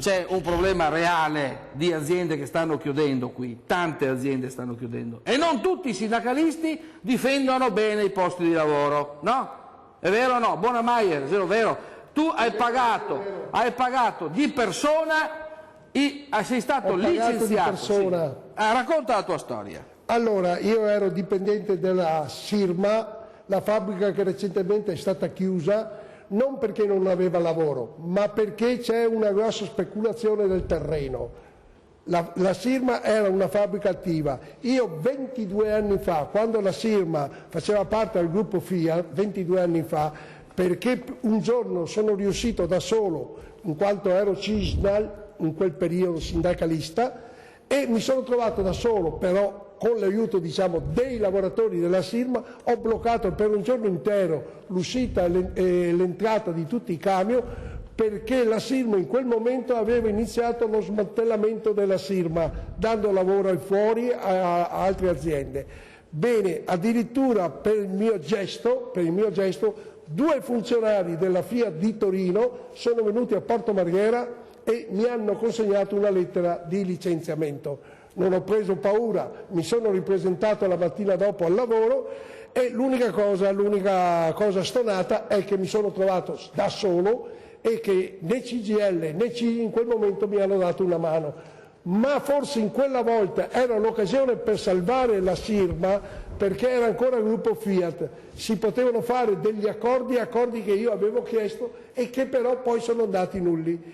c'è un problema reale di aziende che stanno chiudendo qui, tante aziende stanno chiudendo e non tutti i sindacalisti difendono bene i posti di lavoro, no? È vero o no? Bonamaier, è vero? Tu hai pagato di persona, sei stato licenziato. Racconta la tua storia. Allora, io ero dipendente della Sirma, la fabbrica che recentemente è stata chiusa, non perché non aveva lavoro, ma perché c'è una grossa speculazione del terreno. La Sirma era una fabbrica attiva. Io 22 anni fa, quando la Sirma faceva parte del gruppo Fiat, 22 anni fa, perché un giorno sono riuscito da solo, in quanto ero CISNAL, in quel periodo sindacalista, e mi sono trovato da solo, però con l'aiuto dei lavoratori della Sirma ho bloccato per un giorno intero l'uscita e l'entrata di tutti i camion, perché la Sirma in quel momento aveva iniziato lo smantellamento della Sirma, dando lavoro al fuori a altre aziende. Bene, addirittura per il mio gesto, 2 funzionari della Fiat di Torino sono venuti a Porto Marghera e mi hanno consegnato una lettera di licenziamento. Non ho preso paura, mi sono ripresentato la mattina dopo al lavoro e l'unica cosa stonata è che mi sono trovato da solo e che né CGIL né CII in quel momento mi hanno dato una mano. Ma forse in quella volta era l'occasione per salvare la Sirma, perché era ancora il gruppo Fiat. Si potevano fare degli accordi che io avevo chiesto e che però poi sono andati nulli.